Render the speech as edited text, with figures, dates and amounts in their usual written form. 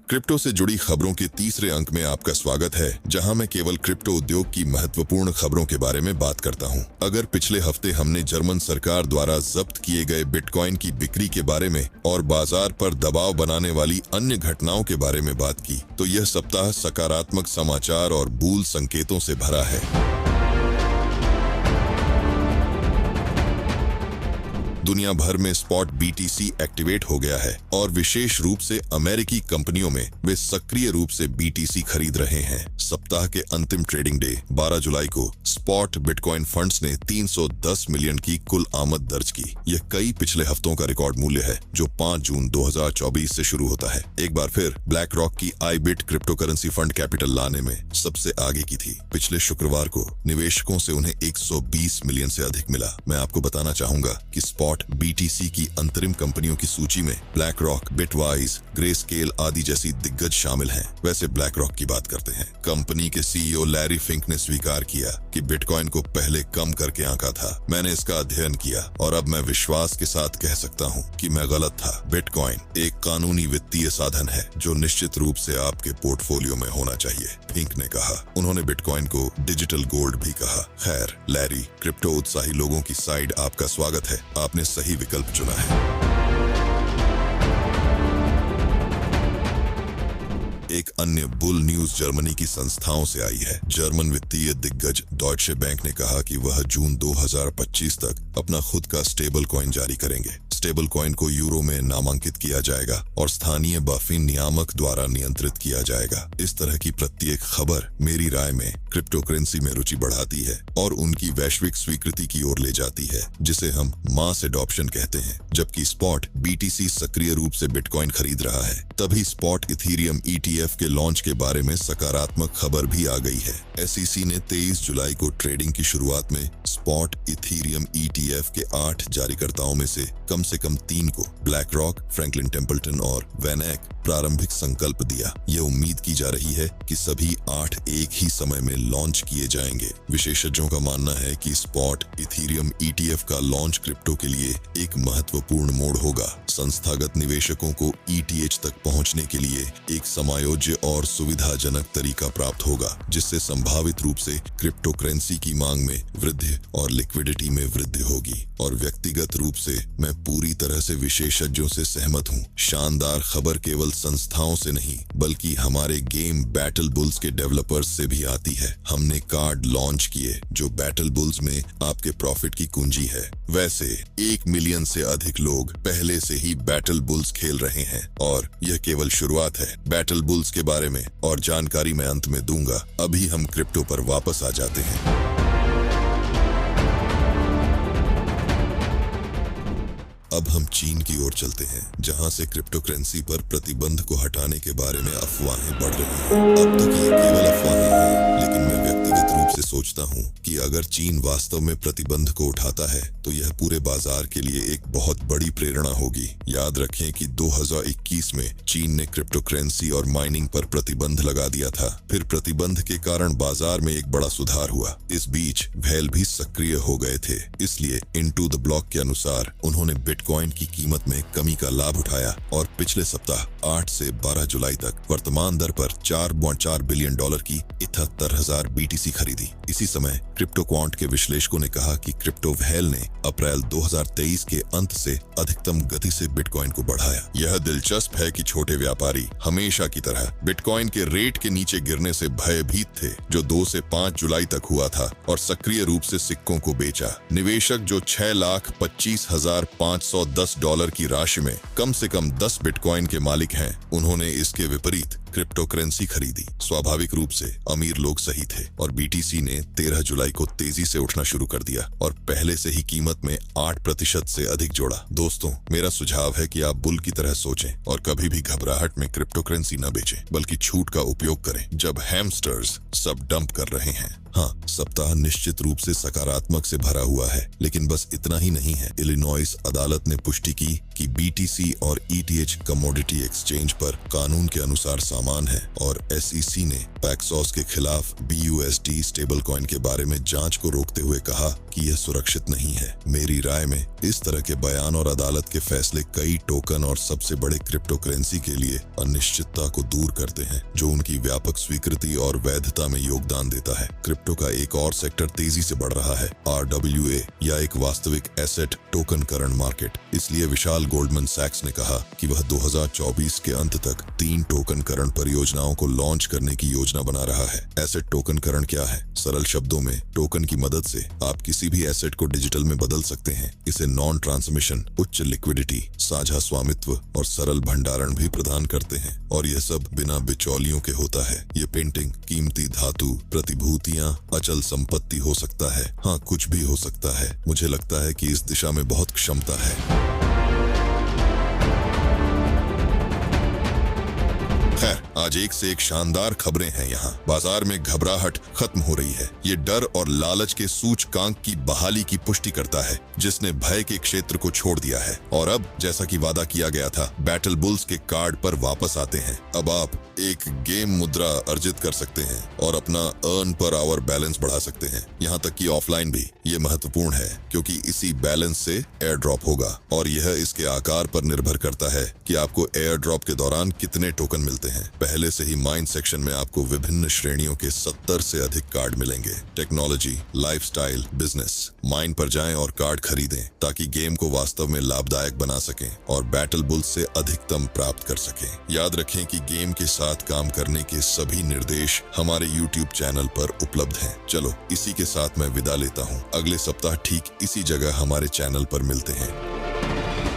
Crypto से जुड़ी खबरों के तीसरे अंक में आपका स्वागत है, जहां मैं केवल क्रिप्टो उद्योग की महत्वपूर्ण खबरों के बारे में बात करता हूं। अगर पिछले हफ्ते हमने जर्मन सरकार द्वारा जब्त किए गए बिटकॉइन की बिक्री के बारे में और बाजार पर दबाव बनाने वाली अन्य घटनाओं के बारे में बात की, तो यह सप्ताह सकारात्मक समाचार और बूल संकेतों से भरा है। दुनिया भर में स्पॉट BTC एक्टिवेट हो गया है और विशेष रूप से अमेरिकी कंपनियों में वे सक्रिय रूप से BTC खरीद रहे हैं। सप्ताह के अंतिम ट्रेडिंग डे 12 जुलाई को स्पॉट बिटकॉइन फंड्स ने 310 मिलियन की कुल आमद दर्ज की। यह कई पिछले हफ्तों का रिकॉर्ड मूल्य है, जो 5 जून 2024 से शुरू होता है। एक बार फिर ब्लैक रॉक की IBIT crypto currency fund capital लाने में सबसे आगे की थी। पिछले शुक्रवार को निवेशकों से उन्हें 120 मिलियन से अधिक मिला। मैं आपको बताना चाहूंगा कि स्पॉट BTC की अंतरिम कंपनियों की सूची में ब्लैक रॉक, बिटवाइज, ग्रेस्केल आदि जैसी दिग्गज शामिल हैं। वैसे ब्लैक रॉक की बात करते हैं। कंपनी के CEO लैरी फिंक ने स्वीकार किया कि बिटकॉइन को पहले कम करके आंका था। मैंने इसका अध्ययन किया और अब मैं विश्वास के साथ कह सकता हूं कि मैं गलत था। बिटकॉइन एक कानूनी वित्तीय साधन है जो निश्चित रूप से आपके पोर्टफोलियो में होना चाहिए, फिंक ने कहा। उन्होंने बिटकॉइन को डिजिटल गोल्ड भी कहा। खैर, लैरी, क्रिप्टो उत्साही लोगों की साइड आपका स्वागत है। आपने सही विकल्प चुना है। एक अन्य बुल न्यूज जर्मनी की संस्थाओं से आई है। जर्मन वित्तीय दिग्गज डॉयचे बैंक ने कहा कि वह जून 2025 तक अपना खुद का स्टेबल कॉइन जारी करेंगे। स्टेबल कॉइन को यूरो में नामांकित किया जाएगा और स्थानीय बाफिन नियामक द्वारा नियंत्रित किया जाएगा। इस तरह की प्रत्येक खबर मेरी राय में क्रिप्टो करेंसी में रुचि बढ़ाती है और उनकी वैश्विक स्वीकृति की ओर ले जाती है, जिसे हम मास एडॉप्शन कहते हैं। जबकि स्पॉट BTC सक्रिय रूप से बिटकॉइन खरीद रहा है, तभी स्पॉट इथीरियम ETF के लॉन्च के बारे में सकारात्मक खबर भी आ गई है। SEC ने 23 जुलाई को ट्रेडिंग की शुरुआत में स्पॉट इथीरियम ETF के 8 जारीकर्ताओं में से कम 3 को ब्लैक रॉक, फ्रैंकलिन टेम्पल्टन और वैनैक प्रारंभिक संकल्प दिया। यह उम्मीद की जा रही है कि सभी 8 एक ही समय में लॉन्च किए जाएंगे। विशेषज्ञों का मानना है कि स्पॉट इथीरियम ETF का लॉन्च क्रिप्टो के लिए एक महत्वपूर्ण मोड़ होगा। संस्थागत निवेशकों को ETH तक पहुंचने के लिए एक समायोज्य और सुविधाजनक तरीका प्राप्त होगा, जिससे संभावित रूप से क्रिप्टो करेंसी की मांग में वृद्धि और लिक्विडिटी में वृद्धि होगी। और व्यक्तिगत रूप से मैं पूरी तरह से विशेषज्ञों से सहमत हूं। शानदार खबर केवल संस्थाओं से नहीं, बल्कि हमारे गेम बैटल बुल्स के डेवलपर्स से भी आती है। हमने कार्ड लॉन्च किए जो बैटल बुल्स में आपके प्रॉफिट की कुंजी है। वैसे 1 मिलियन से अधिक लोग पहले से ही बैटल बुल्स खेल रहे हैं और यह केवल शुरुआत है। बैटल बुल्स के बारे में और जानकारी मैं अंत में दूंगा। अभी हम क्रिप्टो पर वापस आ जाते हैं। अब हम चीन की ओर चलते हैं, जहां से क्रिप्टो करेंसी पर प्रतिबंध को हटाने के बारे में अफवाहें बढ़ रही हैं। अब तक ये केवल अफवाहें हैं, लेकिन मैं व्यक्तिगत रूप से सोचता हूं कि अगर चीन वास्तव में प्रतिबंध को उठाता है तो यह पूरे बाजार के लिए एक बहुत बड़ी प्रेरणा होगी। याद रखें कि 2021 में चीन ने क्रिप्टो करेंसी और माइनिंग पर प्रतिबंध लगा दिया था। फिर प्रतिबंध के कारण बाजार में एक बड़ा सुधार हुआ। इस बीच व्हेल भी सक्रिय हो गए थे। इसलिए इनटू द ब्लॉक के अनुसार उन्होंने बिटकॉइन की कीमत में कमी का लाभ उठाया और पिछले सप्ताह 8 से 12 जुलाई तक वर्तमान दर पर $4.4 बिलियन की 71,000 BTC खरीदी। इसी समय क्रिप्टो क्वांट के विश्लेषकों ने कहा कि क्रिप्टो व्हेल ने अप्रैल 2023 के अंत से अधिकतम गति से बिटकॉइन को बढ़ाया। यह दिलचस्प है कि छोटे व्यापारी हमेशा की तरह बिटकॉइन के रेट के नीचे गिरने से भयभीत थे, जो 2 से 5 जुलाई तक हुआ था, और सक्रिय रूप से सिक्कों को बेचा। निवेशक जो $6,25,510 की राशि में कम से कम 10 बिटकॉइन के मालिक हैं, उन्होंने इसके विपरीत क्रिप्टो करेंसी खरीदी। स्वाभाविक रूप से अमीर लोग सही थे और BTC ने 13 जुलाई को तेजी से उठना शुरू कर दिया और पहले से ही कीमत में 8% से अधिक जोड़ा। दोस्तों, मेरा सुझाव है कि आप बुल की तरह सोचें और कभी भी घबराहट में क्रिप्टो करेंसी न बेचें, बल्कि छूट का उपयोग करें जब हैमस्टर्स सब डंप कर रहे हैं। हाँ, सप्ताह निश्चित रूप से सकारात्मक से भरा हुआ है, लेकिन बस इतना ही नहीं है। इलिनॉइस अदालत ने पुष्टि की कि BTC और ETH कमोडिटी एक्सचेंज पर कानून के अनुसार सामान है और SEC ने पैक्सॉस के खिलाफ BUSD स्टेबल कॉइन के बारे में जांच को रोकते हुए कहा कि यह सुरक्षित नहीं है। मेरी राय में इस तरह के बयान और अदालत के फैसले कई टोकन और सबसे बड़े क्रिप्टो करेंसी के लिए अनिश्चितता को दूर करते हैं, जो उनकी व्यापक स्वीकृति और वैधता में योगदान देता है। क्रिप्टो का एक और सेक्टर तेजी से बढ़ रहा है, RWA या एक वास्तविक एसेट टोकनकरण मार्केट। इसलिए विशाल गोल्डमैन सैक्स ने कहा कि वह 2024 के अंत तक 3 टोकनकरण परियोजनाओं को लॉन्च करने की योजना बना रहा है। एसेट टोकनकरण क्या है? सरल शब्दों में, टोकन की मदद से आप किसी भी एसेट को डिजिटल में बदल सकते हैं। इसे नॉन ट्रांसमिशन, उच्च लिक्विडिटी, साझा स्वामित्व और सरल भंडारण भी प्रदान करते हैं, और यह सब बिना बिचौलियों के होता है। ये पेंटिंग, कीमती धातु, प्रतिभूतियां, अचल संपत्ति हो सकता है, हाँ कुछ भी हो सकता है। मुझे लगता है कि इस दिशा में बहुत क्षमता है। खैर, आज एक से एक शानदार खबरें हैं। यहाँ बाजार में घबराहट खत्म हो रही है। ये डर और लालच के सूचकांक की बहाली की पुष्टि करता है, जिसने भय के क्षेत्र को छोड़ दिया है। और अब जैसा कि वादा किया गया था, बैटल बुल्स के कार्ड पर वापस आते हैं। अब आप एक गेम मुद्रा अर्जित कर सकते हैं और अपना अर्न पर आवर बैलेंस बढ़ा सकते हैं, यहाँ तक कि ऑफलाइन भी। ये महत्वपूर्ण है क्योंकि इसी बैलेंस से एयर ड्रॉप होगा, और यह इसके आकार पर निर्भर करता है कि आपको एयर ड्रॉप के दौरान कितने टोकन मिलते हैं। पहले से ही माइन सेक्शन में आपको विभिन्न श्रेणियों के 70 से अधिक कार्ड मिलेंगे। Technology, lifestyle, business. माइन पर जाएं और कार्ड खरीदें ताकि गेम को वास्तव में लाभदायक बना सकें और बैटल बुल्स से अधिकतम प्राप्त कर सकें। याद रखें कि गेम के साथ काम करने के सभी निर्देश हमारे YouTube चैनल पर उपलब्ध हैं। चलो, इसी के साथ मैं विदा लेता हूँ। अगले सप्ताह ठीक इसी जगह हमारे चैनल पर मिलते हैं।